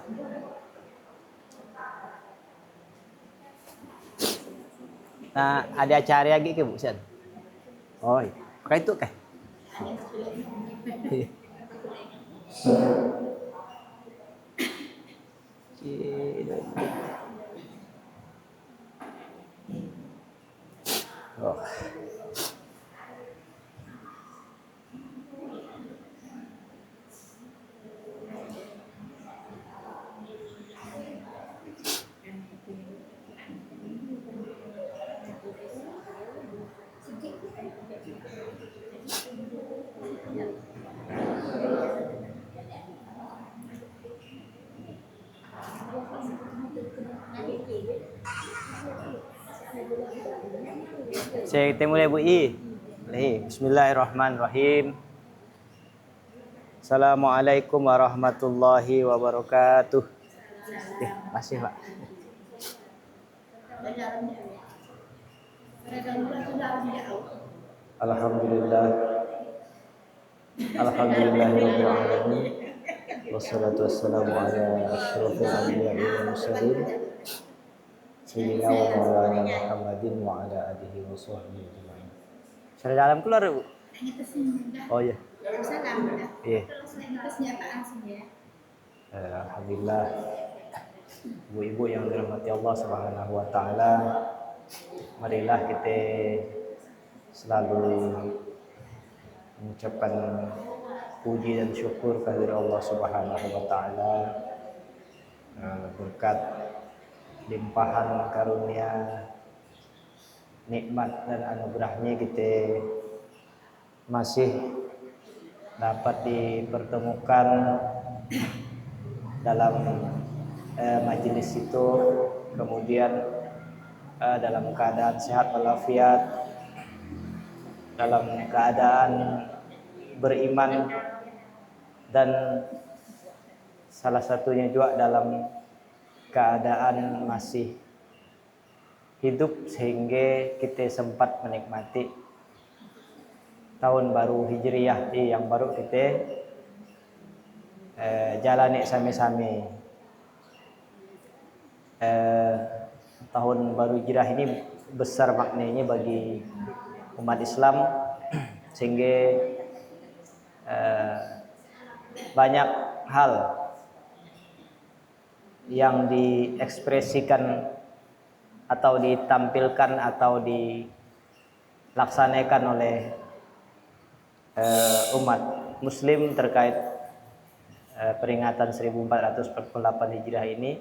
Nah, ada acara lagi ke Bu San? Oh, pakai itu kah? Oh. Saya kita mulai Bu I. Bismillahirrahmanirrahim. Assalamualaikum warahmatullahi wabarakatuh. Masih Pak. Alhamdulillah. Alhamdulillahirabbil alamin. Wassalatu wassalamu ala asyrofil anbiya'i wal mursalin. Sayyidina wa maulana Muhammadin wa ala alihi wa sahbihi ajma'in. Sudah dalam keluar, Bu? Oh iya. Iya. Alhamdulillah. Ibu-ibu yang dirahmati Allah Subhanahu wa taala, marilah kita selalu mengucapkan puji dan syukur kehadirat Allah Subhanahu wa taala berkat limpahan karunia nikmat dan anugerahnya kita masih dapat dipertemukan dalam majelis itu, kemudian dalam keadaan sehat walafiat, dalam keadaan beriman, dan salah satunya juga dalam keadaan masih hidup sehingga kita sempat menikmati tahun baru Hijriyah yang baru kita jalani sami-sami. Tahun baru Hijrah ini besar maknanya bagi umat Islam sehingga banyak hal yang diekspresikan atau ditampilkan atau dilaksanakan oleh umat muslim terkait peringatan 1448 Hijriah ini,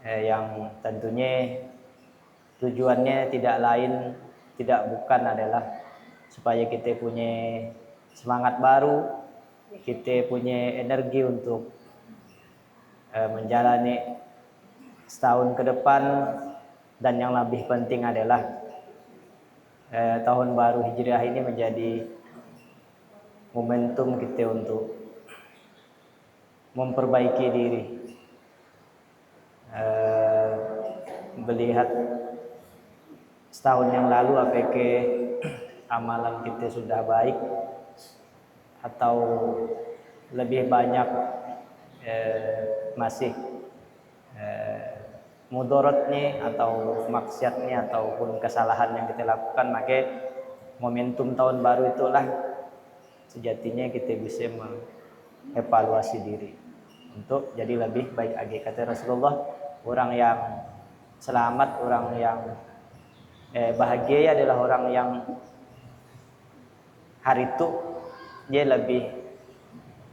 yang tentunya tujuannya tidak bukan adalah supaya kita punya semangat baru, kita punya energi untuk menjalani setahun ke depan, dan yang lebih penting adalah tahun baru Hijriah ini menjadi momentum kita untuk memperbaiki diri, melihat setahun yang lalu apakah amalan kita sudah baik atau lebih banyak masih mudaratnya atau maksiatnya ataupun kesalahan yang kita lakukan. Maka momentum tahun baru itulah sejatinya kita bisa mengevaluasi diri untuk jadi lebih baik lagi. Kata Rasulullah, orang yang selamat, orang yang bahagia adalah orang yang hari itu dia lebih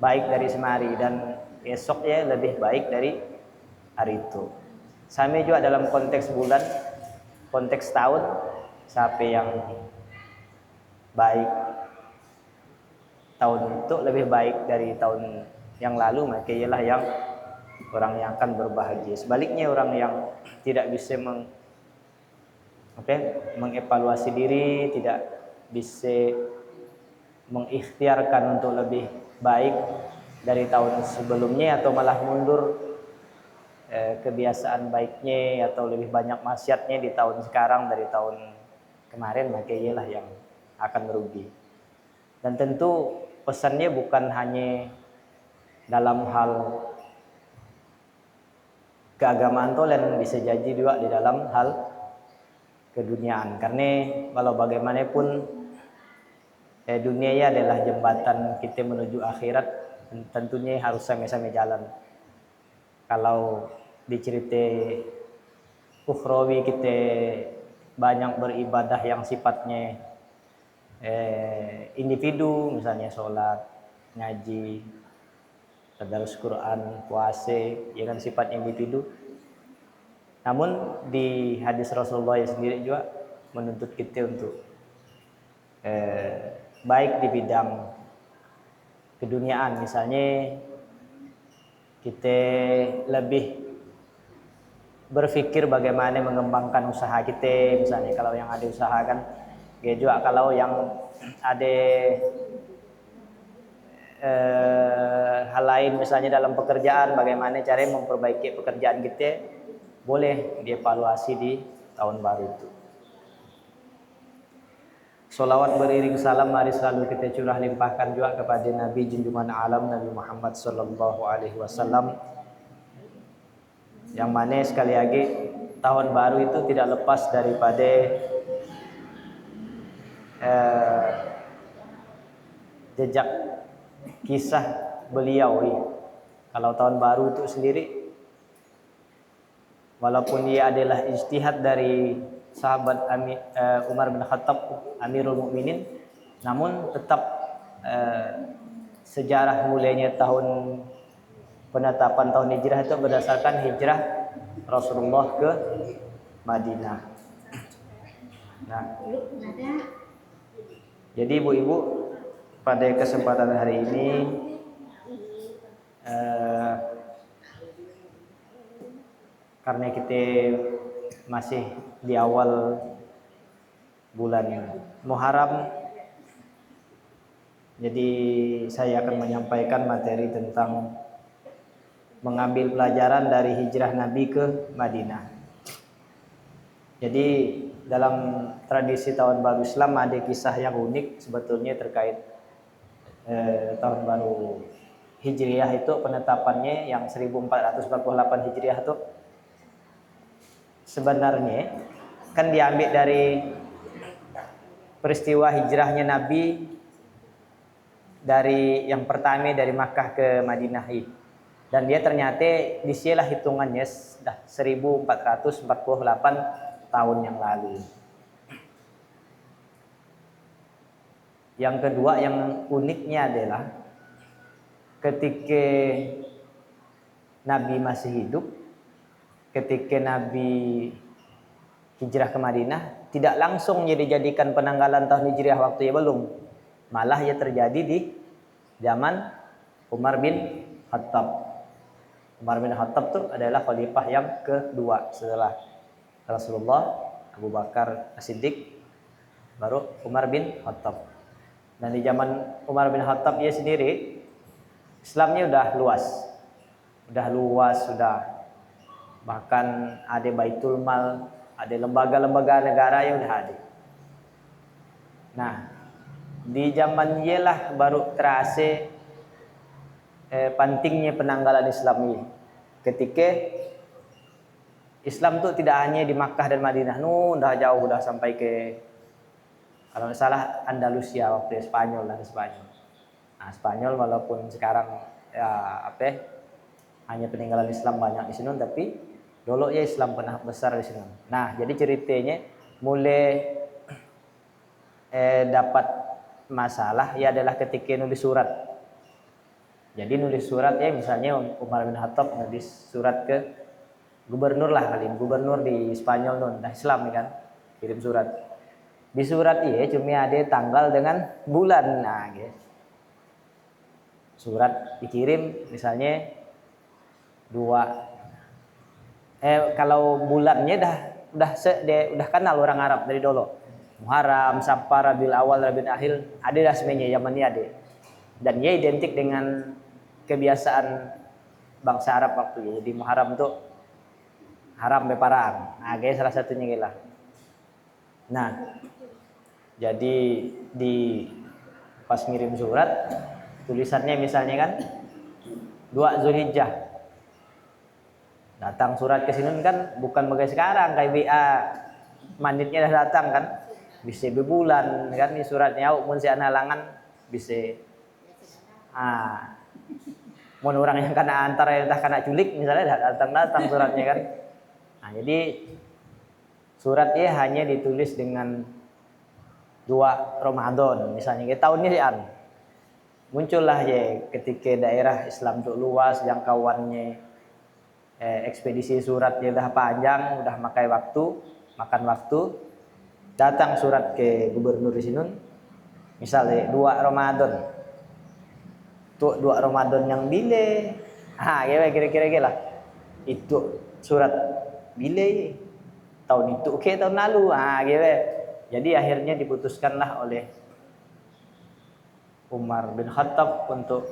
baik dari semari dan esoknya lebih baik dari hari itu. Sama juga dalam konteks bulan, konteks tahun, siapa yang baik tahun itu lebih baik dari tahun yang lalu, maka ialah yang orang yang akan berbahagia. Sebaliknya orang yang tidak bisa mengevaluasi diri, tidak bisa mengikhtiarkan untuk lebih baik dari tahun sebelumnya, atau malah mundur kebiasaan baiknya atau lebih banyak maksiatnya di tahun sekarang dari tahun kemarin, maka ialah yang akan merugi. Dan tentu pesannya bukan hanya dalam hal keagamaan tuh lain bisa jadi juga di dalam hal keduniaan. Karena kalau bagaimanapun dunia ya adalah jembatan kita menuju akhirat, tentunya harus sama-sama jalan. Kalau diceritai ukhrawi kita banyak beribadah yang sifatnya individu, misalnya sholat, ngaji, tadarus Quran, puasa, ya kan sifat individu. Namun di hadis Rasulullah sendiri juga menuntut kita untuk baik di bidang keduniaan, misalnya kita lebih berpikir bagaimana mengembangkan usaha kita, misalnya kalau yang ada usaha kan, ya juga kalau yang ada hal lain misalnya dalam pekerjaan, bagaimana cara memperbaiki pekerjaan kita, boleh dievaluasi di tahun baru itu. Salawat beriring salam mari selalu kita curah limpahkan juga kepada Nabi junjungan alam Nabi Muhammad sallallahu alaihi wasallam, yang mana sekali lagi tahun baru itu tidak lepas daripada jejak kisah beliau. Kalau tahun baru itu sendiri, walaupun dia adalah ijtihad dari sahabat Umar bin Khattab Amirul Mukminin, namun tetap sejarah mulainya tahun penetapan tahun hijrah itu berdasarkan hijrah Rasulullah ke Madinah. Nah, jadi ibu-ibu pada kesempatan hari ini karena kita masih di awal bulan Muharram, jadi saya akan menyampaikan materi tentang mengambil pelajaran dari hijrah Nabi ke Madinah. Jadi dalam tradisi tahun baru Islam ada kisah yang unik sebetulnya terkait tahun baru Hijriah itu, penetapannya yang 1448 Hijriah itu sebenarnya kan diambil dari peristiwa hijrahnya Nabi dari yang pertama dari Makkah ke Madinah ini. Dan dia ternyata disilah hitungannya sudah 1448 tahun yang lalu. Yang kedua yang uniknya adalah ketika Nabi masih hidup, ketika Nabi hijrah ke Madinah, tidak langsung dijadikan penanggalan tahun hijriah waktu belum. Malah ya terjadi di zaman Umar bin Khattab. Umar bin Khattab itu adalah khalifah yang kedua setelah Rasulullah, Abu Bakar As-Siddiq, baru Umar bin Khattab. Dan di zaman Umar bin Khattab ia sendiri Islamnya udah luas, bahkan ada Baitul Mal, ada lembaga-lembaga negara yang udah ada. Nah, di zaman ialah baru terasa pentingnya penanggalan Islam ini. Ketika Islam itu tidak hanya di Makkah dan Madinah, udah jauh, udah sampai ke, kalau tidak salah, Andalusia waktu Spanyol. Nah, Spanyol walaupun sekarang ya hanya peninggalan Islam banyak di sini, tapi dulu ya Islam pernah besar di sini. Nah, jadi ceritanya mulai dapat masalah ya adalah ketika nulis surat. Jadi nulis surat ya, misalnya Umar bin Khattab nulis surat ke gubernur di Spanyol dah Islam kan, kirim surat. Di surat ini cuma ada tanggal dengan bulan. Nah, gitu. Surat dikirim misalnya kalau bulannya udah kenal orang Arab dari dulu. Muharram, Safar, Rabiul Awal, Rabiul Akhir, ada dah semuanya zamannya ada. Dan dia identik dengan kebiasaan bangsa Arab waktu itu. Jadi Muharram itu haram beparang. Nah, guys, salah satunya gila. Nah, jadi di pas ngirim surat tulisannya misalnya kan 2 Zulhijjah. Datang surat ke sini kan bukan bagai sekarang kayak WA manitnya dah datang kan, bisa bebulan kan ini suratnya mun si halangan bisa mun orang yang kena antara entah kena culik misalnya datang suratnya kan. Nah, jadi suratnya hanya ditulis dengan 2 Ramadan misalnya ke tahun ini muncullah ya ketika daerah Islam itu luas jangkauannya, ekspedisi suratnya udah panjang, udah makan waktu, datang surat ke gubernur di sini misalnya 2 Ramadan tuh 2 Ramadan yang bile kira-kira lah itu surat bile tahun itu oke tahun lalu gitu. Jadi akhirnya diputuskanlah oleh Umar bin Khattab untuk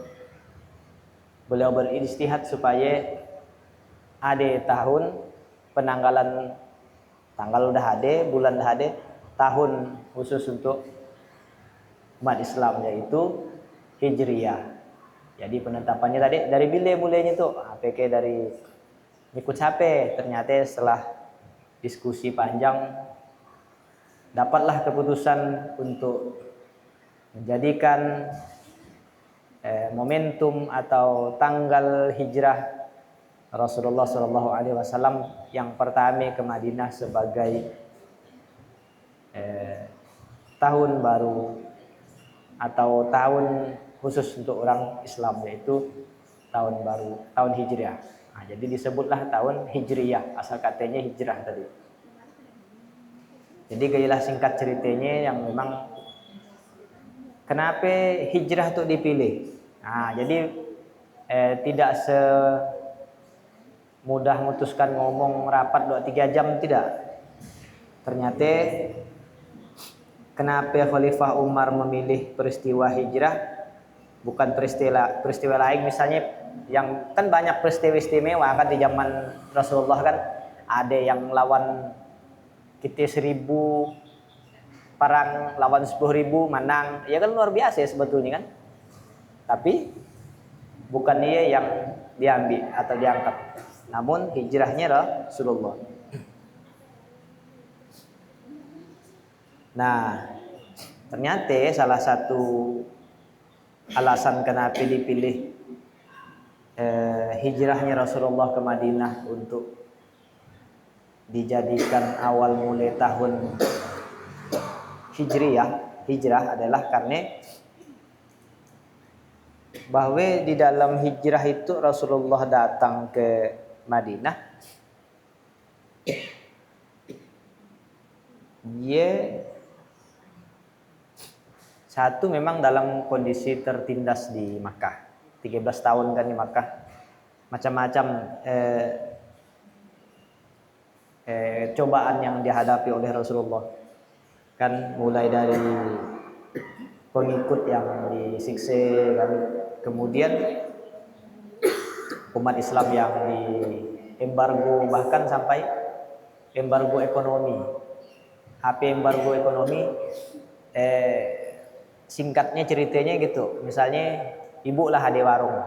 beliau berijtihad supaya ada tahun penanggalan tanggal udah ada, bulan udah ada, tahun khusus untuk umat Islam yaitu Hijriyah. Jadi penetapannya tadi dari bila mulainya tuh PK dari ikut capek, ternyata setelah diskusi panjang dapatlah keputusan untuk menjadikan momentum atau tanggal hijrah Rasulullah SAW yang pertama ke Madinah sebagai tahun baru atau tahun khusus untuk orang Islam yaitu tahun baru, tahun Hijriah. Nah, jadi disebutlah tahun Hijriyah, asal katanya hijrah tadi. Jadi gayalah singkat ceritanya yang memang kenapa hijrah itu dipilih. Nah, jadi tidak semudah memutuskan ngomong rapat 2-3 jam tidak. Ternyata kenapa Khalifah Umar memilih peristiwa hijrah bukan peristiwa lain misalnya yang kan banyak peristiwa istimewa kan di zaman Rasulullah kan ada yang lawan kita 1000 perang lawan 10.000 menang ya kan luar biasa sebetulnya kan tapi bukan dia yang diambil atau diangkat namun hijrahnya Rasulullah. Nah ternyata salah satu alasan kenapa dipilih hijrahnya Rasulullah ke Madinah untuk dijadikan awal mulai tahun hijrah adalah karena bahwa di dalam hijrah itu Rasulullah datang ke Madinah dia satu memang dalam kondisi tertindas di Makkah 13 tahun kan di Makkah macam-macam cobaan yang dihadapi oleh Rasulullah kan mulai dari pengikut yang disiksa kan kemudian umat Islam yang diembargo bahkan sampai embargo ekonomi. Embargo ekonomi singkatnya ceritanya gitu misalnya ibu lah ada warung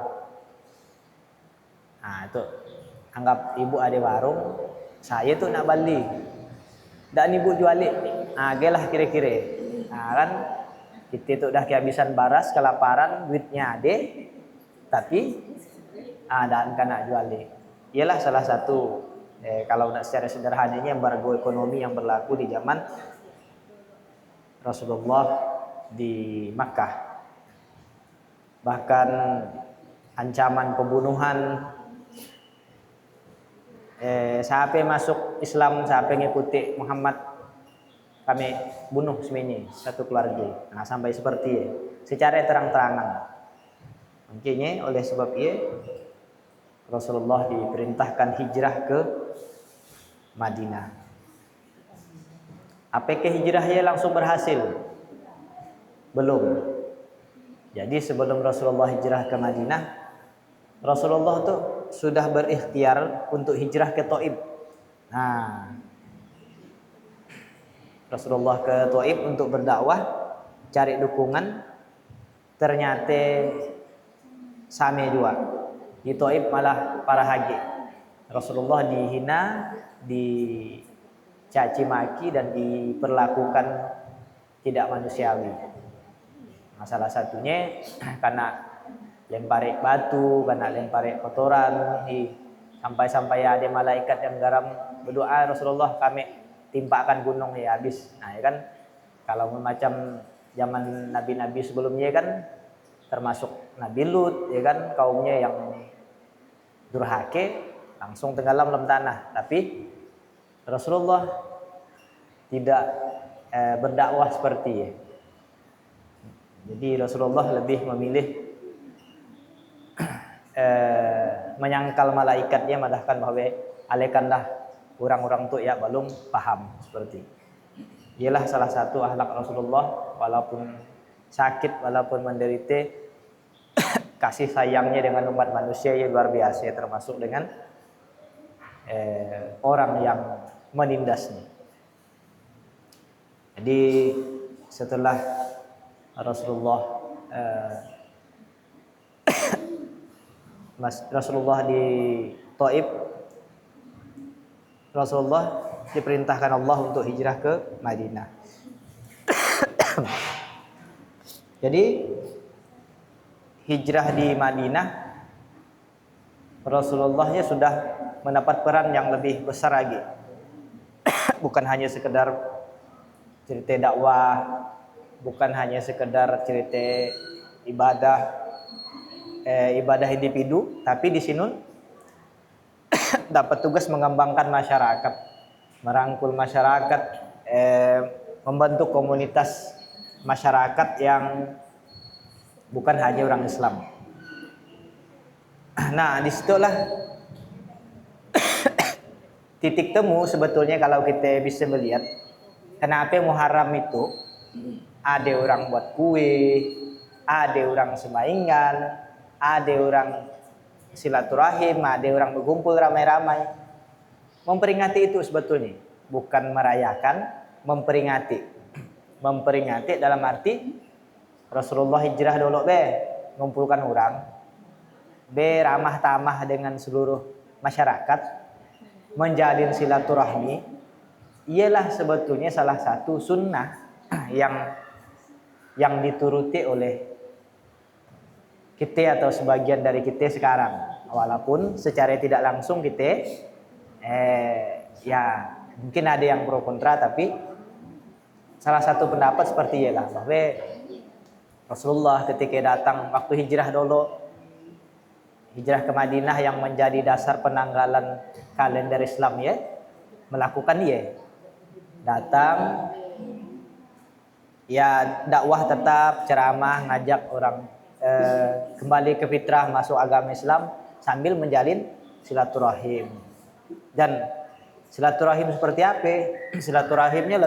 nah itu anggap ibu ada warung saya tuh nak beli dan ibu jualin nah gelah kira-kira nah kan kita tuh udah kehabisan baras kelaparan duitnya ada tapi dan kan nak jualin ialah salah satu kalau nak secara sederhananya embargo ekonomi yang berlaku di zaman Rasulullah di Makkah bahkan ancaman pembunuhan siapa masuk Islam siapa ngikuti Muhammad kami bunuh semuanya satu keluarga nah sampai seperti itu secara terang-terangan makanya oleh sebab itu Rasulullah diperintahkan hijrah ke Madinah. Apakah hijrahnya langsung berhasil? Belum. Jadi sebelum Rasulullah hijrah ke Madinah, Rasulullah tuh sudah berikhtiar untuk hijrah ke Taif. Nah, Rasulullah ke Taif untuk berdakwah, cari dukungan. Ternyata sama juga. Di Taif malah para haji. Rasulullah dihina, dicaci maki dan diperlakukan tidak manusiawi. Nah, salah satunya karena lempari batu, karena lempari kotoran, sampai-sampai ada malaikat yang garam berdoa, Rasulullah kami timpakan gunung ya habis. Nah ya kan, kalau macam zaman nabi-nabi sebelumnya kan, termasuk Nabi Lut ya kan, kaumnya yang durhake langsung tenggelam dalam tanah. Tapi Rasulullah tidak berdakwah seperti ya. Jadi Rasulullah lebih memilih menyangkal malaikatnya, madahkan bahwa alaikanlah orang-orang tu ya belum paham seperti. Ialah salah satu akhlak Rasulullah, walaupun sakit, walaupun menderita, kasih sayangnya dengan umat manusia yang luar biasa, termasuk dengan orang yang menindasnya. Jadi setelah Rasulullah di Taif, Rasulullah diperintahkan Allah untuk hijrah ke Madinah. Jadi hijrah di Madinah, Rasulullahnya sudah mendapat peran yang lebih besar lagi. Bukan hanya sekedar cerita dakwah, bukan hanya sekedar cerita ibadah individu, tapi di sini dapat tugas mengembangkan masyarakat, merangkul masyarakat, membentuk komunitas masyarakat yang bukan hanya orang Islam. Nah, disitulah titik temu sebetulnya kalau kita bisa melihat kenapa Muharram itu ada orang buat kue, ada orang semaingan, ada orang silaturahim, ada orang berkumpul ramai-ramai. Memperingati itu sebetulnya, bukan merayakan, memperingati. Memperingati dalam arti Rasulullah hijrah dulu ngumpulkan orang, ramah tamah dengan seluruh masyarakat, menjalin silaturahmi. Ialah sebetulnya salah satu sunnah yang dituruti oleh kita atau sebagian dari kita sekarang. Walaupun secara tidak langsung kita ya mungkin ada yang pro kontra, tapi salah satu pendapat seperti ialah bahwa Rasulullah ketika datang waktu hijrah dulu, hijrah ke Madinah yang menjadi dasar penanggalan kalender Islam ya, melakukan ya, datang ya dakwah tetap, ceramah, ngajak orang kembali ke fitrah, masuk agama Islam sambil menjalin silaturahim. Dan silaturahim seperti apa? Silaturahimnya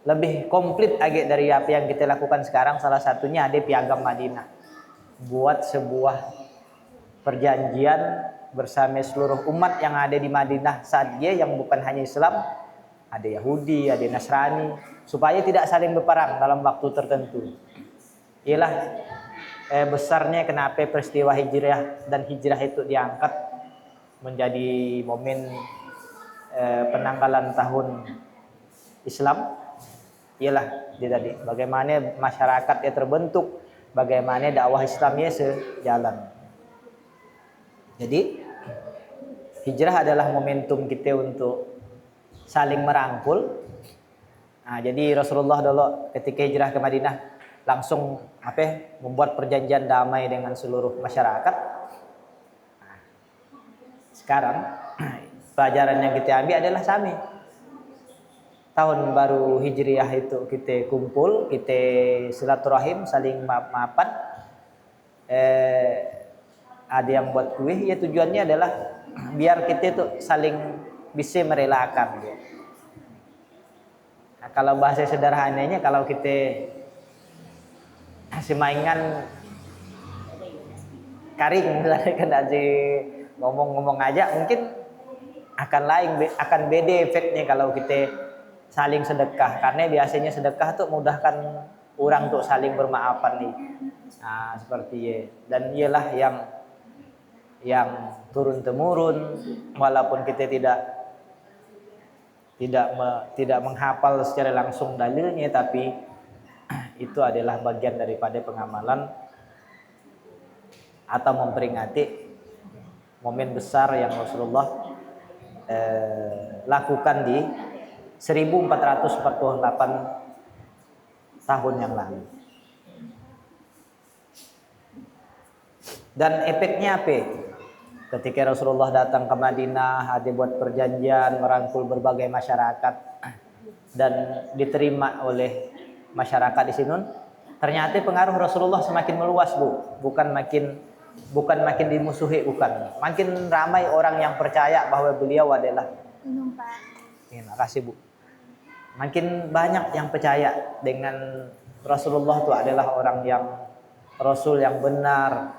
lebih komplit agak dari apa yang kita lakukan sekarang. Salah satunya ada Piagam Madinah, buat sebuah perjanjian bersama seluruh umat yang ada di Madinah saat dia, yang bukan hanya Islam, ada Yahudi, ada Nasrani, supaya tidak saling berperang dalam waktu tertentu. Ialah besarnya kenapa peristiwa hijrah dan hijrah itu diangkat menjadi momen penanggalan tahun Islam. Ialah dia tadi, bagaimana masyarakat terbentuk, bagaimana dakwah Islamnya sejalan. Jadi hijrah adalah momentum kita untuk saling merangkul. Nah, jadi Rasulullah dulu ketika hijrah ke Madinah langsung membuat perjanjian damai dengan seluruh masyarakat. Nah, sekarang pelajaran yang kita ambil adalah sami. Tahun baru Hijriah itu kita kumpul, kita silaturahim, saling maafan. Ada yang buat kue, ya tujuannya adalah biar kita itu saling bisa merelakan. Nah, kalau bahasa sederhananya, kalau kita semaingan karing, kan aja ngomong-ngomong aja, mungkin akan beda efeknya kalau kita saling sedekah, karena biasanya sedekah tuh mudahkan orang untuk saling bermaafan nih. Nah, seperti ya. Dan ialah yang yang turun temurun, walaupun kita tidak menghafal secara langsung dalilnya, tapi itu adalah bagian daripada pengamalan atau memperingati momen besar yang Rasulullah lakukan di 1448 tahun yang lalu. Dan efeknya apa? Ketika Rasulullah datang ke Madinah, ada buat perjanjian, merangkul berbagai masyarakat dan diterima oleh masyarakat di sini. Ternyata pengaruh Rasulullah semakin meluas, Bu. Bukan makin dimusuhi, bukan. Makin ramai orang yang percaya bahwa beliau adalah. Terima kasih, Bu. Makin banyak yang percaya dengan Rasulullah itu adalah orang yang Rasul yang benar,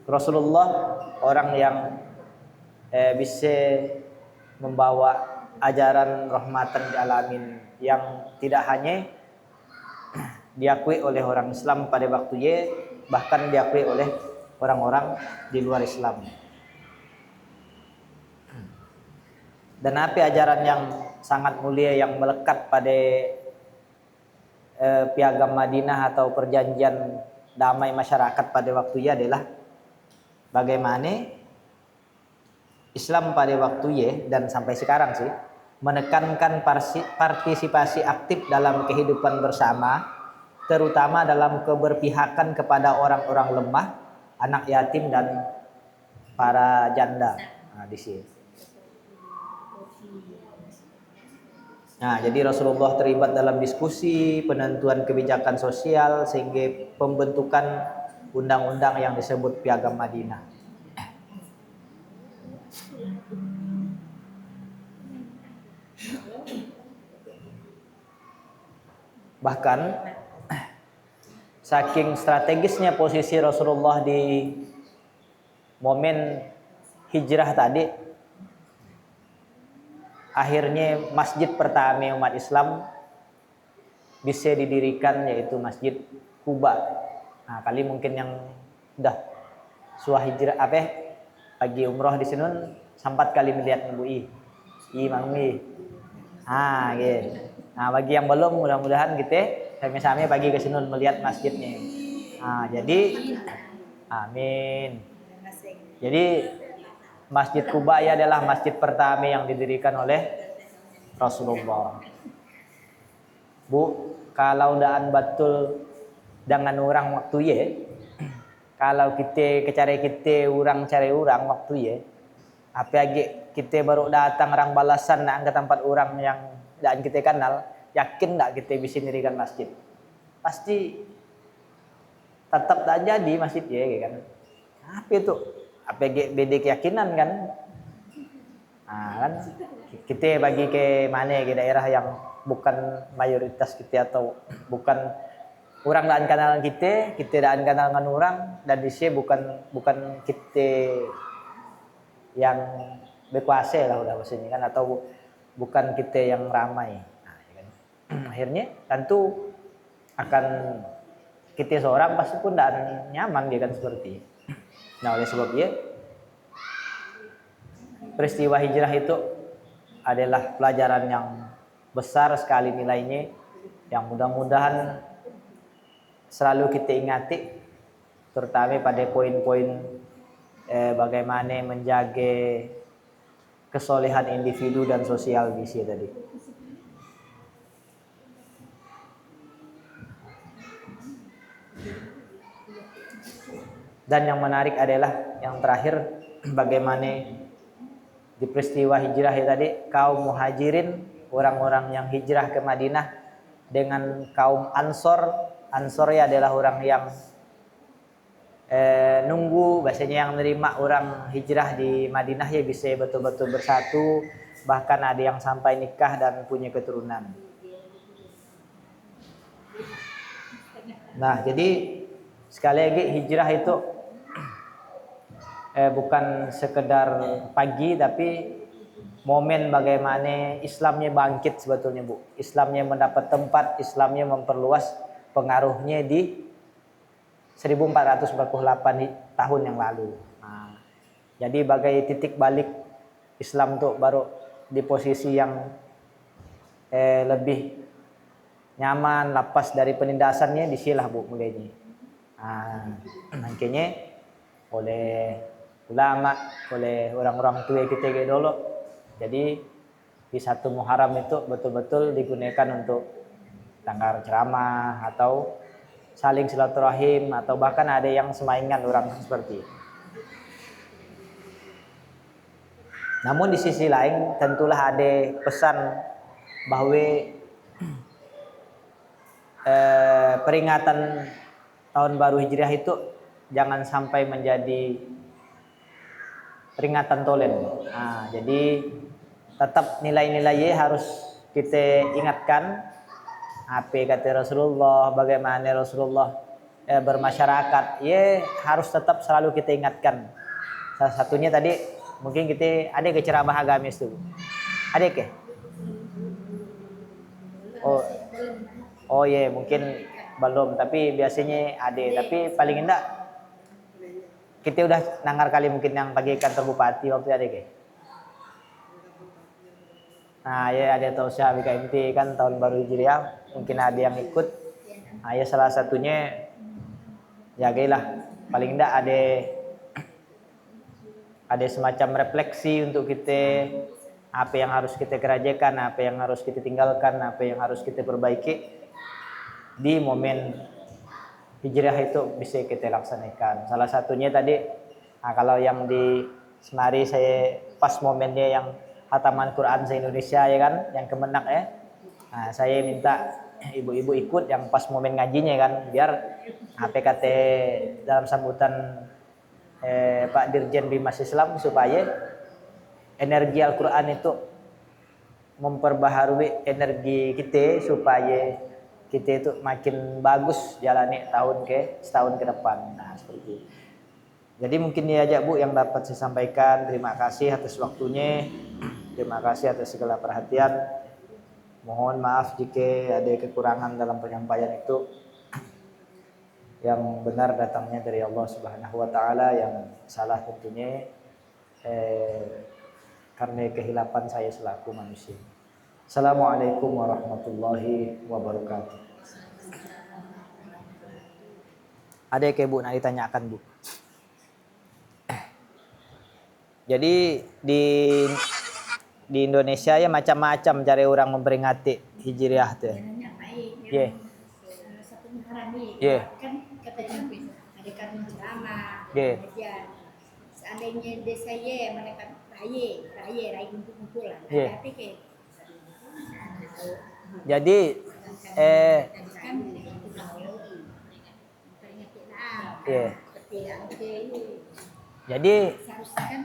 Rasulullah orang yang bisa membawa ajaran rahmatan lil alamin yang tidak hanya diakui oleh orang Islam pada waktu bahkan diakui oleh orang-orang di luar Islam. Dan apa ajaran yang sangat mulia yang melekat pada piagam Madinah atau perjanjian damai masyarakat pada waktu adalah bagaimana Islam pada waktu dan sampai sekarang sih menekankan partisipasi aktif dalam kehidupan bersama, terutama dalam keberpihakan kepada orang-orang lemah, anak yatim dan para janda. Nah, di sini. Nah, jadi Rasulullah terlibat dalam diskusi penentuan kebijakan sosial sehingga pembentukan undang-undang yang disebut Piagam Madinah. Bahkan saking strategisnya posisi Rasulullah di momen hijrah tadi, akhirnya masjid pertama umat Islam bisa didirikan, yaitu Masjid Kuba. Nah, kali mungkin yang udah suah hijrah pagi umroh di sini sempat kali melihat Ibu Mangmi. Gitu. Nah, bagi yang belum, mudah-mudahan kita sama-sama pagi ke sini melihat masjidnya. Nah, jadi amin. Jadi Masjid Kuba adalah masjid pertama yang didirikan oleh Rasulullah. Bu, kalau daan betul dengan orang waktu kalau kita cari orang waktu apa lagi kita baru datang orang balasan nak ke tempat orang yang dan kita kenal, yakin tak kita bisa dirikan masjid? Pasti tetap tak jadi masjid kan? Apa itu? Apa beda keyakinan kan? Nah, kan kita bagi ke mana ke daerah yang bukan mayoritas kita atau bukan orang daan kenal kita daan kenal dengan orang, dan di sini bukan kita yang berkuasa lah udah sini kan, atau bukan kita yang ramai. Nah, kan? Akhirnya tentu akan kita seorang pasti pun tidak nyaman dia kan seperti. Nah, oleh sebab peristiwa hijrah itu adalah pelajaran yang besar sekali nilainya, yang mudah-mudahan selalu kita ingati, terutama pada poin-poin bagaimana menjaga kesolehan individu dan sosial visi tadi. Dan yang menarik adalah yang terakhir, bagaimana di peristiwa hijrah tadi kaum muhajirin, orang-orang yang hijrah ke Madinah, dengan kaum ansor adalah orang yang nunggu, bahasanya yang menerima orang hijrah di Madinah bisa betul-betul bersatu, bahkan ada yang sampai nikah dan punya keturunan. Nah, jadi sekali lagi hijrah itu bukan sekedar pagi, tapi momen bagaimana Islamnya bangkit sebetulnya, Bu. Islamnya mendapat tempat, Islamnya memperluas pengaruhnya di 1448 tahun yang lalu. Nah, jadi bagai titik balik Islam tuh baru di posisi yang lebih nyaman, lepas dari penindasannya disilah bu mulainya. Nah, makanya oleh ulama, oleh orang-orang tua kita dulu. Jadi di 1 Muharram itu betul-betul digunakan untuk tanggal ceramah atau saling silaturahim atau bahkan ada yang semaingan orang seperti itu. Namun di sisi lain tentulah ada pesan bahwa peringatan tahun baru Hijriah itu jangan sampai menjadi peringatan tolen. Nah, jadi tetap nilai-nilai harus kita ingatkan. Apa kata Rasulullah, bagaimana Rasulullah bermasyarakat, harus tetap selalu kita ingatkan. Salah satunya tadi mungkin kita ada ke ceramah agamis tuh. Ada ke? Oh mungkin belum, tapi biasanya ada. Tapi paling enggak kita udah nangar kali mungkin yang pagi kantor bupati waktu ada ke. Nah ada tausiah BKMT kan tahun baru Hijriah, mungkin ada yang ikut. Nah salah satunya jagailah paling enggak ada semacam refleksi untuk kita, apa yang harus kita kerjakan, apa yang harus kita tinggalkan, apa yang harus kita perbaiki di momen Hijriah itu bisa kita laksanakan. Salah satunya tadi, kalau yang di Senari saya pas momennya yang hataman Quran se-Indonesia ya kan, yang kemenak ya. Nah, saya minta ibu-ibu ikut yang pas momen ngajinya kan, biar APKT dalam sambutan Pak Dirjen Bimas Islam supaya energi Al-Quran itu memperbaharui energi kita supaya kita itu makin bagus jalani setahun ke depan. Nah, seperti itu. Jadi mungkin ini aja Bu yang dapat saya sampaikan. Terima kasih atas waktunya. Terima kasih atas segala perhatian. Mohon maaf jika ada kekurangan dalam penyampaian itu. Yang benar datangnya dari Allah Subhanahu wa taala, yang salah tentunya karena kehilapan saya selaku manusia. Assalamualaikum warahmatullahi wabarakatuh. Ada yang Bu nak ditanyakan Bu? Jadi di Indonesia ya macam-macam cara orang memperingati Hijriah tuh. Yeah. Yeah. Kan katanya ada kan ceramah. Yeah. Seandainya desa mereka raya kumpul-kumpulan. Yeah. Tapi kayak jadi kan peringati lah. Yeah. Seperti yang ini. Jadi Seharusnya kan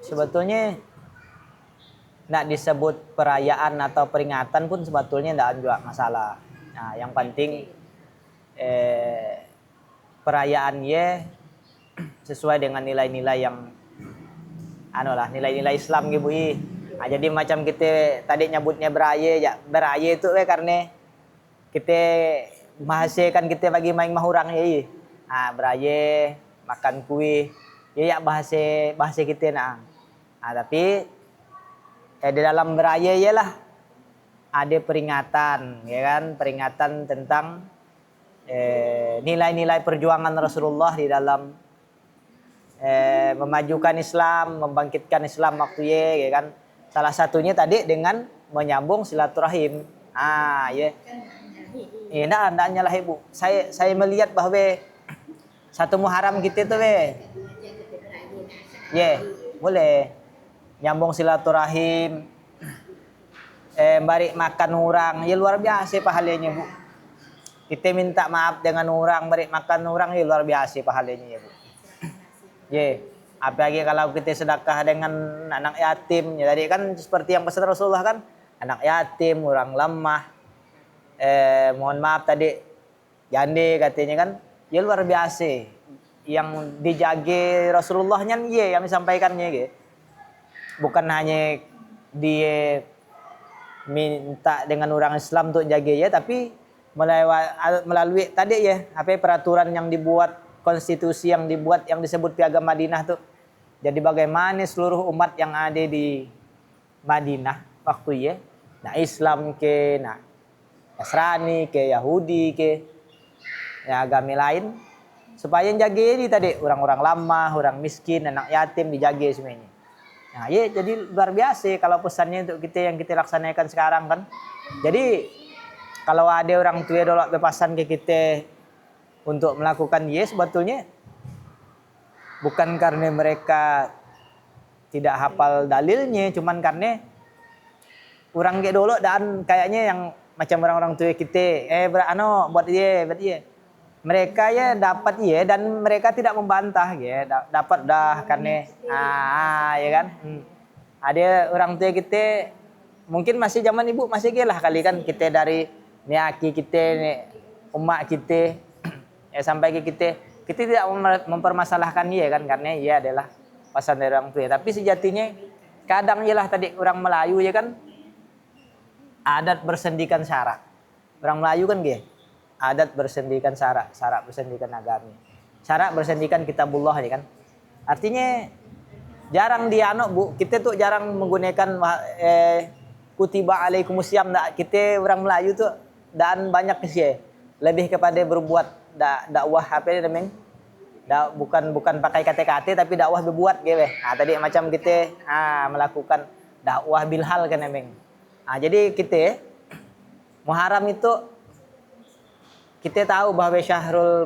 sebetulnya nak disebut perayaan atau peringatan pun sebetulnya tidak juga masalah. Nah, yang penting perayaannya sesuai dengan nilai-nilai yang nilai-nilai Islam gitu. Nah, jadi macam kita tadi nyebutnya beraya itu karena kita bahasa kita bagi main mahurang ya. Nah, beraya makan kue ya bahasa kita nah. Nah, tapi di dalam beraya lah ada peringatan ya kan, peringatan tentang nilai-nilai perjuangan Rasulullah di dalam memajukan Islam, membangkitkan Islam waktu ya kan. Salah satunya tadi dengan menyambung silaturahim. Ya. Enggak nyalah Ibu. Saya melihat bahwa 1 Muharram gitu tuh boleh nyambung silaturahim, bari makan orang, ya luar biasa pahalanya Bu. Kita minta maaf dengan orang, bari makan orang, ya luar biasa pahalanya ya Bu. Apalagi kalau kita sedekah dengan anak yatim, ya tadi kan seperti yang pesan Rasulullah kan, anak yatim, orang lemah, mohon maaf tadi, jande katanya kan, ya luar biasa. Yang dijaga Rasulullahnya yang disampaikannya gitu. Bukan hanya dia minta dengan orang Islam untuk jaga ya, tapi melalui tadi ya, apa peraturan yang dibuat, konstitusi yang dibuat yang disebut Piagam Madinah tuh. Jadi bagaimana seluruh umat yang ada di Madinah waktu ya, nah Islam ke, nah Nasrani ke, Yahudi ke, ya agama lain, supaya jaga ini tadi orang-orang lama, orang miskin, anak yatim dijaga semuanya. Nah, ya jadi luar biasa kalau pesannya untuk kita yang kita laksanakan sekarang kan. Jadi kalau ada orang tua dulu berpesan ke kita untuk melakukan ya sebetulnya bukan karena mereka tidak hafal dalilnya, cuman karena orang kayak dulu dan kayaknya yang macam orang-orang tua kita, buat dia. Mereka ya dapat ya dan mereka tidak membantah ya, dapat dah karena ya kan. Ada orang tua kita mungkin masih zaman ibu masih lah kali kan kita dari niaki kita, umat kita ya sampai ke kita tidak mempermasalahkan dia kan karena ia adalah pesan dari orang tua. Tapi sejatinya kadang ialah tadi orang Melayu ya kan adat bersendikan syarak. Orang Melayu kan gitu. Adat bersendikan syarak, syarak bersendikan agami. Syarak bersendikan kitabullah ya kan. Artinya jarang Bu. Kita tuh jarang menggunakan kutiba alaikumusiyam. Kita orang Melayu tuh dan banyak sih lebih kepada berbuat dakwah apa namanya? Bukan pakai kata-kata tapi dakwah berbuat gitu. Nah, tadi macam kita melakukan dakwah bilhal kan namanya. Nah, jadi kita Muharram itu kita tahu bahwa Syahrul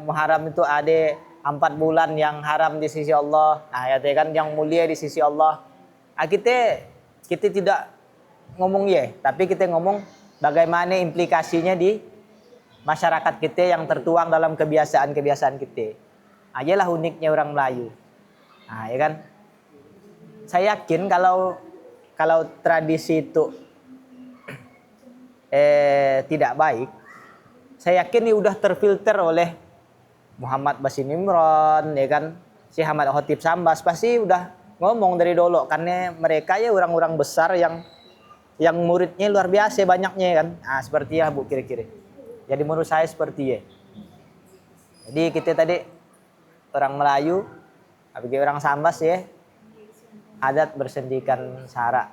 Muharram itu ada 4 bulan yang haram di sisi Allah. Nah, ya kan yang mulia di sisi Allah. Nah, kita tidak ngomong ya, tapi kita ngomong bagaimana implikasinya di masyarakat kita yang tertuang dalam kebiasaan-kebiasaan kita. Ajalah uniknya orang Melayu. Nah, ya kan? Saya yakin kalau tradisi itu tidak baik, saya yakin ini udah terfilter oleh Muhammad Basim Imron, ya kan, si Ahmad Khotib Sambas pasti udah ngomong dari dulu karena mereka ya orang-orang besar yang muridnya luar biasa banyaknya kan. Nah, seperti ya Bu kira-kira. Jadi menurut saya seperti ya. Jadi kita tadi orang Melayu, bagi orang Sambas ya, adat bersendikan syarak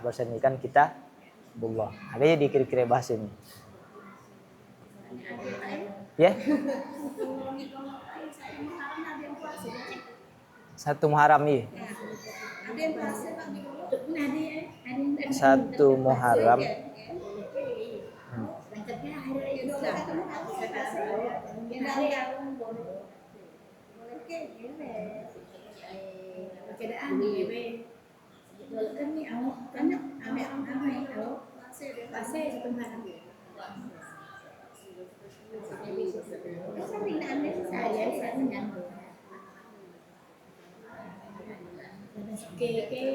bersendikan kitabullah. Ada di kira-kira bahasa ini. Ya. Satu Muharram iya. Satu Muharram.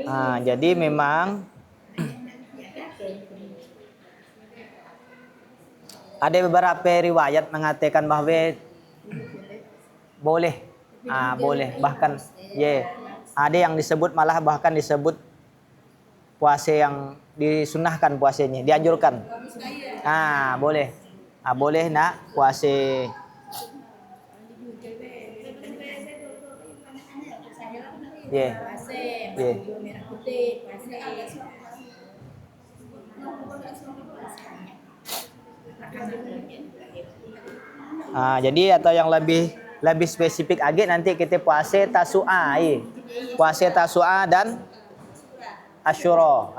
Nah, jadi memang ada beberapa riwayat mengatakan bahwa boleh, boleh bahkan ada yang disebut malah bahkan disebut puasa yang disunahkan puasanya, dianjurkan. Boleh. Boleh nak puasa. Jadi atau yang lebih spesifik lagi nanti kita puasa Tasu'a, puasa Tasu'a dan Asyura,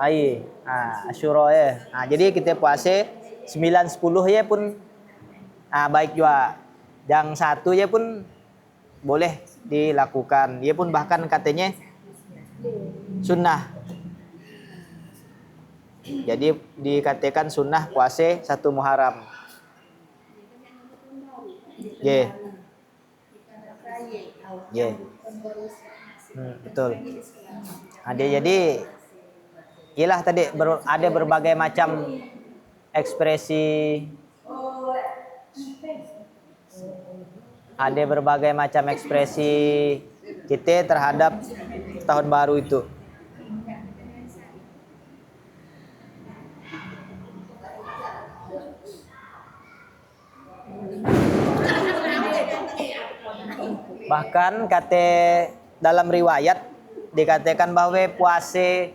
Asyura ya. Jadi kita puasa 9, 10 ya pun baik juga. Yang satu ya pun boleh dilakukan. Dia pun bahkan katanya sunnah. Jadi dikatakan sunnah puasa 1 Muharram. Betul. Jadi ialah tadi ada berbagai macam ekspresi, kita terhadap tahun baru itu. Bahkan kata dalam riwayat dikatakan bahwa puasa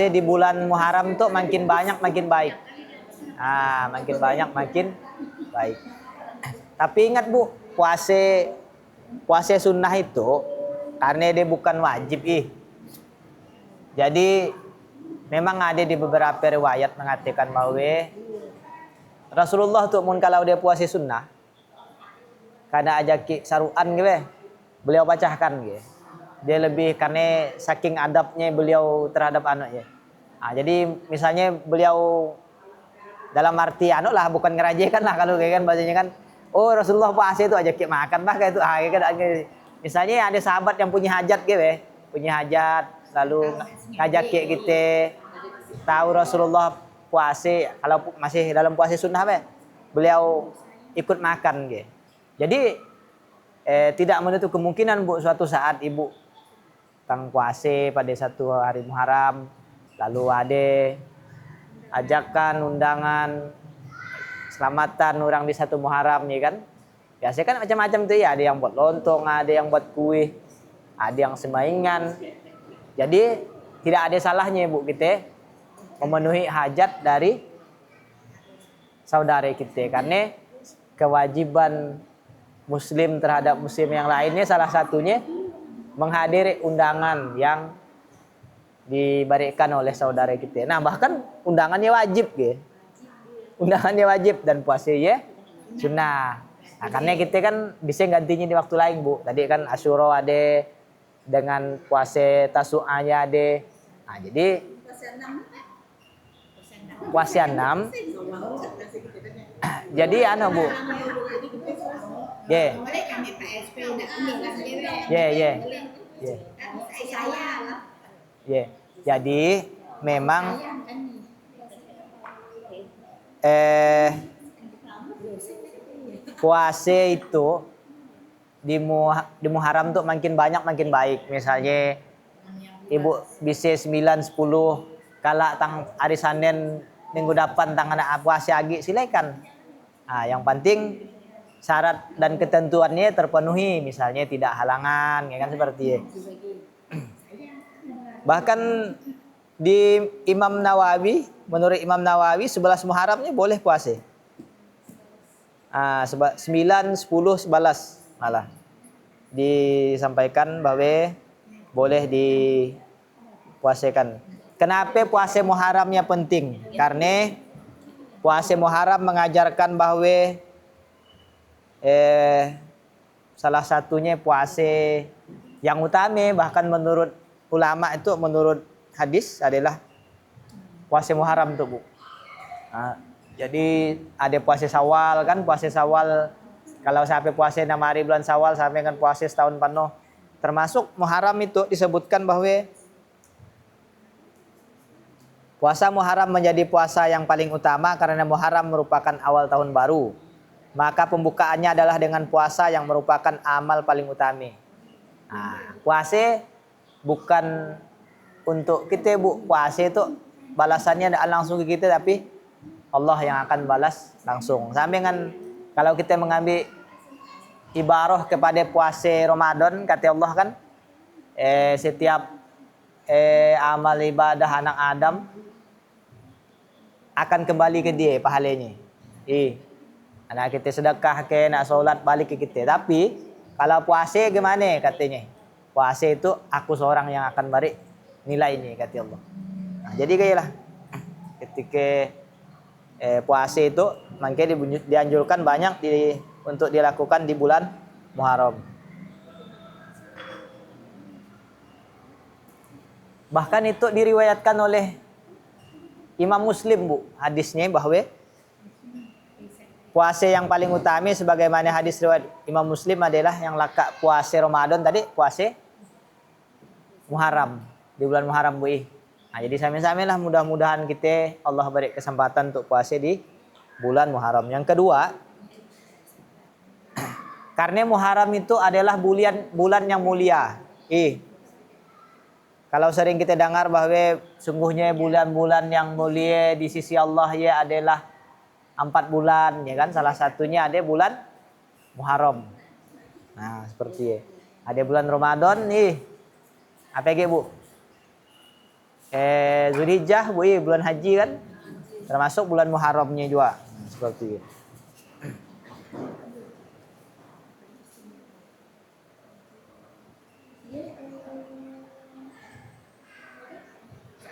di bulan Muharram itu makin banyak makin baik. Makin banyak makin baik. Tapi ingat Bu, puasa sunnah itu karena dia bukan wajib Jadi memang ada di beberapa riwayat mengatakan bahwa Rasulullah tuh mun kalau dia puasa sunnah karena ajak saruan gitu, beliau bacakan gitu. Dia lebih karena saking adabnya beliau terhadap anaknya. Jadi misalnya beliau dalam arti lah bukan ngerajekan lah kalau kayak kan bacanya kan. Oh Rasulullah puasa itu ajak makan bah kayak itu. Misalnya ada sahabat yang punya hajat gitu punya hajat lalu ngajak kita tahu Rasulullah puasa kalau masih dalam puasa sunnah beliau ikut makan gitu. Jadi tidak menutup kemungkinan Bu suatu saat ibu tang puasa pada satu hari Muharram lalu ada ajakan undangan selamatan orang di satu Muharram nih kan. Biasanya kan macam-macam tuh ya, ada yang buat lontong, ada yang buat kue, ada yang semaingan. Jadi tidak ada salahnya Bu kita memenuhi hajat dari saudara kita karena kewajiban muslim terhadap muslim yang lainnya salah satunya menghadiri undangan yang diberikan oleh saudara kita. Nah, bahkan undangannya wajib gitu. Undangannya wajib dan puasanya sunnah. Nah, karena kita kan bisa gantinya di waktu lain, Bu. Tadi kan Asyura ada dengan puasa Tasu'anya ada. Nah, jadi puasa 6. Jadi Bu. Yeah. Jadi memang puasa itu di Muharram tuh makin banyak makin baik. Misalnya ibu bisa 9 10 kala tang hari Senin minggu depan tang ada puasa lagi silakan. Yang penting syarat dan ketentuannya terpenuhi, misalnya tidak halangan, ya kan seperti itu. Bahkan di Imam Nawawi, menurut Imam Nawawi 11 Muharramnya boleh puasa. 9, 10, 11 malah disampaikan bahwa boleh dipuasakan. Kenapa puasa Muharramnya penting? Karena puasa Muharram mengajarkan bahwa salah satunya puasa yang utama, bahkan menurut ulama itu menurut hadis adalah puasa Muharram tuh Bu. Jadi ada puasa Syawal kan, puasa Syawal kalau sampai puasa 6 hari bulan Syawal sampai kan puasa setahun penuh. Termasuk Muharram itu disebutkan bahwa puasa Muharram menjadi puasa yang paling utama karena Muharram merupakan awal tahun baru. Maka pembukaannya adalah dengan puasa yang merupakan amal paling utama. Puasa bukan untuk kita Bu. Puasa itu balasannya tidak langsung ke kita, tapi Allah yang akan balas langsung. Sampai kan kalau kita mengambil ibarah kepada puasa Ramadan, kata Allah kan setiap amal ibadah anak Adam akan kembali ke dia pahalanya. Anak kita sedekah ke, nak solat balik ke kita. Tapi kalau puasa gimana katanya? Puasa itu aku seorang yang akan beri nilainya kata Allah. Jadi kayalah ketika puasa itu makanya dianjurkan banyak untuk dilakukan di bulan Muharram. Bahkan itu diriwayatkan oleh Imam Muslim Bu, hadisnya bahwa puasa yang paling utama sebagaimana hadis riwayat Imam Muslim adalah yang laka puasa Ramadan tadi, puasa Muharram di bulan Muharram Bu. Jadi sama-sama lah mudah-mudahan kita Allah beri kesempatan untuk puasa di bulan Muharram. Yang kedua, karena Muharram itu adalah bulan yang mulia. Kalau sering kita dengar bahwa sungguhnya bulan-bulan yang mulia di sisi Allah ya adalah 4 bulan, ya kan? Salah satunya ada bulan Muharram. Nah, seperti ada bulan Ramadan nih. Apa lagi, Bu? Zulhijjah, Bu, bulan haji kan? Termasuk bulan Muharramnya juga. Seperti itu.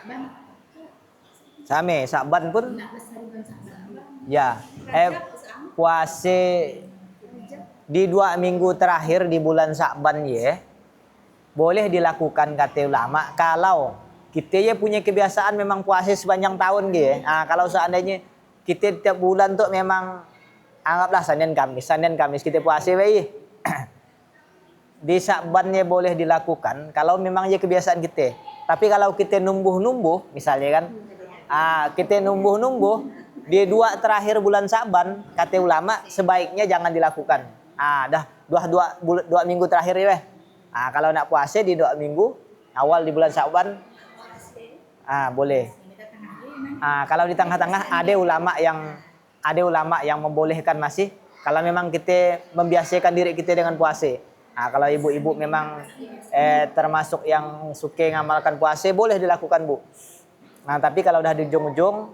Saban. Same, Sa'ban pun 16 hari bulan Saban. ya. Puase di 2 minggu terakhir di bulan Sa'ban ya. Boleh dilakukan kata ulama kalau kita ya punya kebiasaan memang puasa sepanjang tahun gitu ya. Nah, kalau seandainya kita tiap bulan tuh memang anggaplah Senin Kamis kita puasa bayi. Di Sa'bannya boleh dilakukan kalau memang ya kebiasaan kita. Tapi kalau kita numbuh-numbuh misalnya kan, kita numbuh-numbuh di 2 terakhir bulan Sa'ban kata ulama sebaiknya jangan dilakukan. Dah 2 minggu terakhir ya. Kalau nak puasa di 2 minggu awal di bulan Sa'ban, boleh. Kalau di tengah-tengah ada ulama yang membolehkan masih kalau memang kita membiasakan diri kita dengan puasa. Kalau ibu-ibu memang termasuk yang suka ngamalkan puasa boleh dilakukan, Bu. Tapi kalau udah di ujung-ujung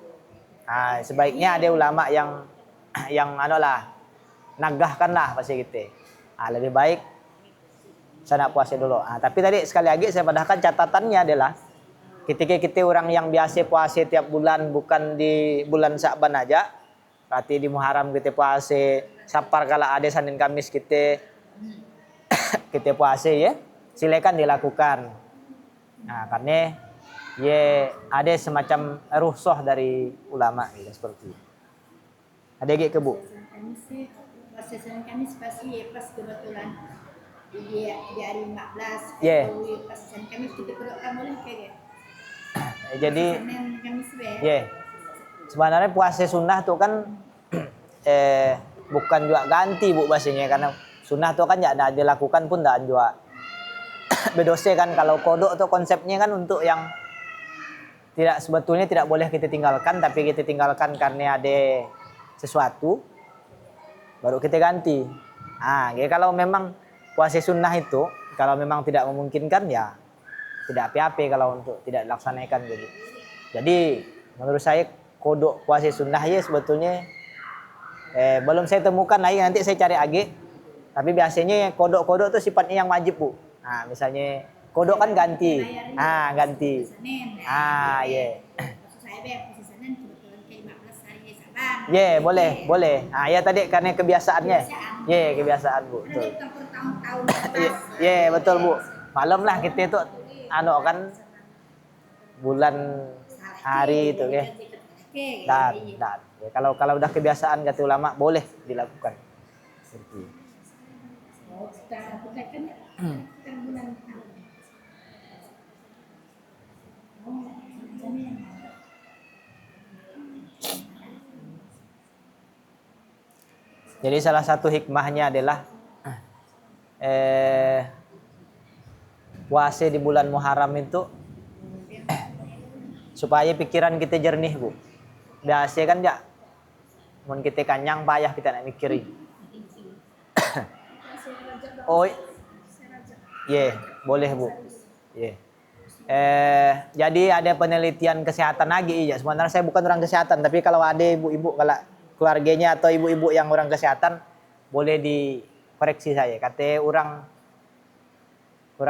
sebaiknya ada ulama yang nagahkan lah pasti kita. Lebih baik saya nak puasa dulu. Tapi tadi sekali lagi saya padahkan catatannya adalah ketika kita orang yang biasa puasa tiap bulan bukan di bulan Sa'ban aja. Berarti di Muharram kita puasa, sapar kalau ada Senin Kamis kita puasa ya. Silakan dilakukan. Karena ya ada semacam rukhsah dari ulama gitu seperti itu. Ada lagi ke, Bu? Puasa Senin Kamis pasti pas kebetulan di hari 15. Yeah. Pas Senin Kamis kita perlukan boleh kayak Jadi Senin Kamis sebenarnya puasa sunnah tuh kan bukan juga ganti, Bu, bahasanya karena sunnah tuh kan tidak dilakukan pun tidak juga berdosa kan. Kalau kodok tuh konsepnya kan untuk yang sebetulnya tidak boleh kita tinggalkan, tapi kita tinggalkan karena ada sesuatu baru kita ganti. Jadi kalau memang puasa sunnah itu kalau memang tidak memungkinkan ya tidak apa-apa kalau untuk tidak dilaksanakan gitu. Jadi menurut saya kodok puasa sunnah ya sebetulnya belum saya temukan lagi, nanti saya cari lagi. Tapi biasanya kodok-kodok itu sifatnya yang wajib, Bu. Misalnya kodok kan ganti. Ganti. Iya. Maksud saya puasa Senin kebetulan kayak 15 hari Saban. Boleh. Ya tadi karena kebiasaannya. Kebiasaan, Bu. Betul. Nanti bukan per tahun-tahun. Betul, Bu. Malam lah kita itu kan bulan hari itu ya. Dan kalau udah kebiasaan kata ulama boleh dilakukan. Seperti itu. Kita kan bulan Jadi salah satu hikmahnya adalah puasa di bulan Muharram itu supaya pikiran kita jernih, Bu. Biasa kan ya, mun kita kanyang payah kita nak mikirin. Boleh, Bu. Jadi ada penelitian kesehatan lagi ya. Sebenarnya saya bukan orang kesehatan, tapi kalau ada ibu-ibu kalau keluarganya atau ibu-ibu yang orang kesehatan boleh dikoreksi saya. Kata orang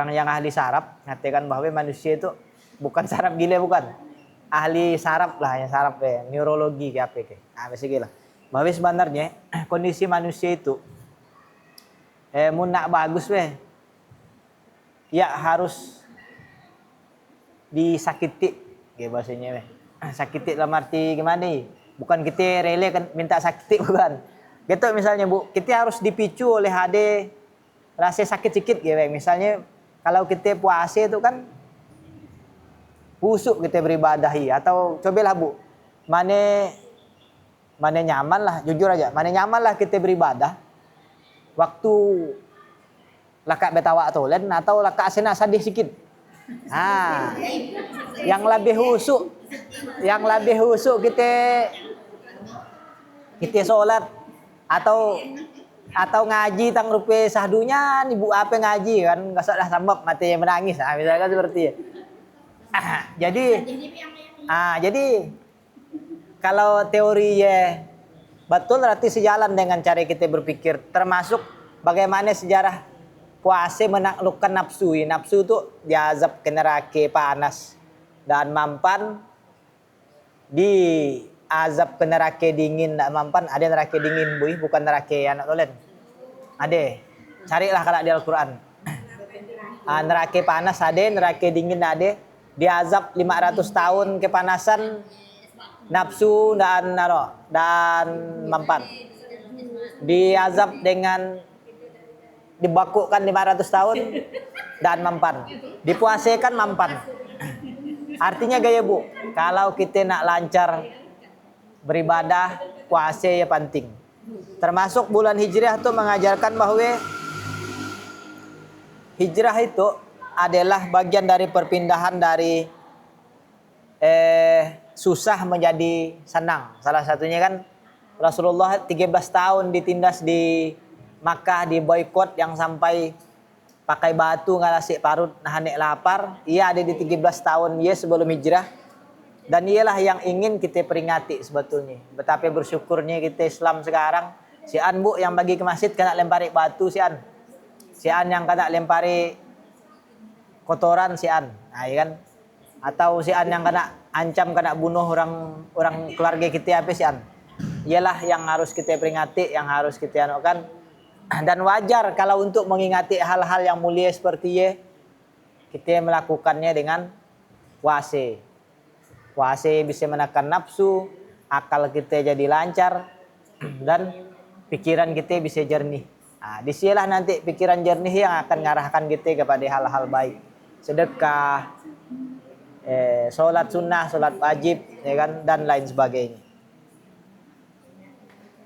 yang ahli saraf mengatakan bahwa manusia itu bukan saraf gila, bukan. Ahli saraf lah, yang saraf neurologi kayak apa masih gila. Bahwa sebenarnya kondisi manusia itu mun nak bagus ya harus disakiti kayak bahasanya sakiti dalam arti gimana nih? Bukan kita rela kan minta sakiti, bukan. Gitu misalnya, Bu, kita harus dipicu oleh rasa sakit sedikit gitu. Misalnya kalau kita puasa itu kan busuk kita beribadahi, atau cobalah, Bu, mana nyaman lah, jujur aja, mana nyaman lah kita beribadah waktu laka betawa tolen atau laka asena sadih sedikit. Yang lebih husuk kita sholat atau atau ngaji tang rupe sahdunya ibu apa ngaji kan nggak salah sambap mati menangis misalkan seperti itu. Jadi kalau teori ya betul berarti sejalan dengan cara kita berpikir, termasuk bagaimana sejarah puasa menaklukkan nafsu. Nafsu itu diazab ke neraka panas dan mampan, di azab ke neraka dingin tak mampan. Ada neraka dingin bukan neraka anak tolen. Ada, carilah kalau di Al-Quran. Neraka panas ada, neraka dingin ada. Diazab 500 tahun kepanasan nafsu dan mampan. Diazab dengan dibakukkan 500 tahun dan mampan. Dipuasakan mampan. Artinya gaya Bu, kalau kita nak lancar beribadah, puasa ya penting. Termasuk bulan hijrah itu mengajarkan bahwa hijrah itu adalah bagian dari perpindahan dari susah menjadi senang. Salah satunya kan Rasulullah 13 tahun ditindas di Makkah, di boykot yang sampai pakai batu ngalasik parut nahanek lapar. Ia ada di 13 tahun ia sebelum hijrah. Dan ialah yang ingin kita peringati sebetulnya. Betapa bersyukurnya kita Islam sekarang. Si An Bu yang bagi ke masjid kena lempari batu si An. Si An yang kena lempari kotoran si An. Nah, ya kan? Atau si An yang kena ancam kena bunuh orang keluarga kita apa si An. Ialah yang harus kita peringati, yang harus kita anukan. Dan wajar kalau untuk mengingati hal-hal yang mulia seperti ini kita melakukannya dengan puasa. Puasa bisa menekan nafsu, akal kita jadi lancar dan pikiran kita bisa jernih. Nah, disinilah nanti pikiran jernih yang akan mengarahkan kita kepada hal-hal baik. Sedekah, sholat sunnah, sholat wajib, ya kan, dan lain sebagainya.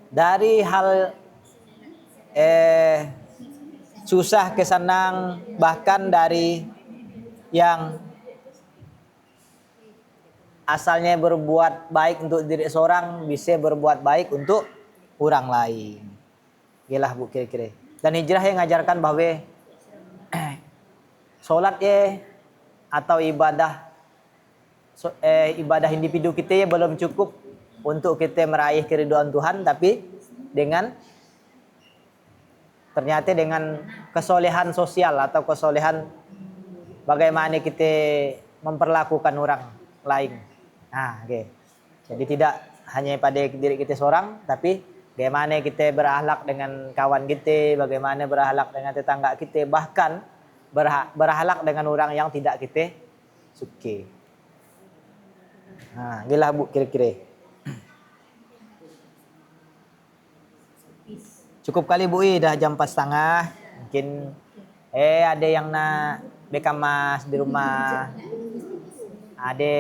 Dari hal susah ke senang, bahkan dari yang asalnya berbuat baik untuk diri seorang bisa berbuat baik untuk orang lain. Gila Bu kira-kira. Dan hijrah yang mengajarkan bahwa sholat atau ibadah ibadah individu kita belum cukup untuk kita meraih keridhaan Tuhan, tapi ternyata dengan kesolehan sosial atau kesolehan bagaimana kita memperlakukan orang lain. Nah, okay. Jadi tidak hanya pada diri kita seorang, tapi bagaimana kita berakhlak dengan kawan kita, bagaimana berakhlak dengan tetangga kita, bahkan berakhlak dengan orang yang tidak kita suka. Nah, inilah Bu kira-kira. Cukup kali Bu, dah jam 4:30. Mungkin ada yang nak bekamas di rumah. Ada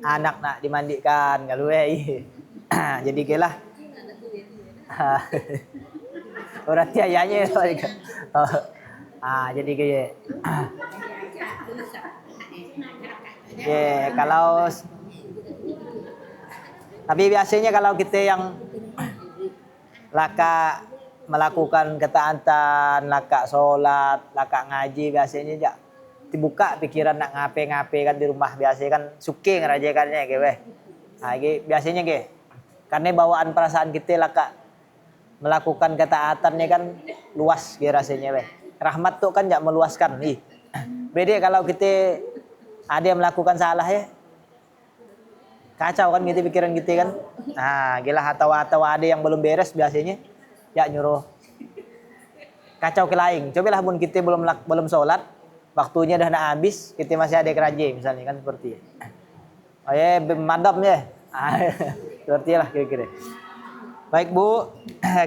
anak nak dimandikan kalau jadi kelah. Berarti ayahnya jadi kayak kalau tapi biasanya kalau kita yang laka melakukan ketaatan, laka sholat, laka ngaji, biasanya jak dibuka pikiran nak ngape-ngape kan di rumah, biasanya kan suke ngerajakannya gitu. Nah, biasanya gitu. Karena bawaan perasaan kita laka melakukan ketaatannya kan luas gitu rasanya weh. Rahmat tuh kan jak meluaskan nih. Beda kalau kita ada yang melakukan salah kacau kan gitu pikiran kita kan. Nah, gila atau ada yang belum beres biasanya ya nyuruh kacau ke lain. Cobalah pun kita belum sholat, waktunya dah nak habis, kita masih ada kerja misalnya kan seperti. Madam ya. Seperti lah kira-kira. Baik Bu,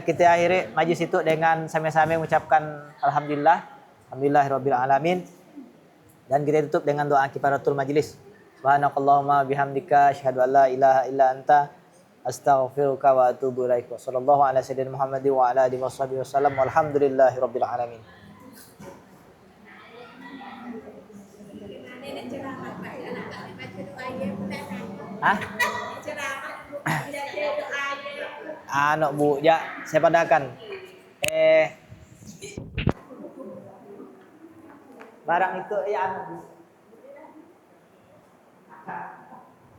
kita akhiri majlis itu dengan sama-sama mengucapkan alhamdulillahirabbil alamin. Dan kita tutup dengan doa kifaratul majlis. Subhanakallahumma bihamdika asyhadu an la ilaha illa anta astaghfiruka wa atubu ilaik. Wassallallahu ala sayyidina Muhammadin wa ala alihi wasallam. Walhamdulillahirabbil alamin. Anak Bu, ya saya padakan. Eh, barang itu ya anu.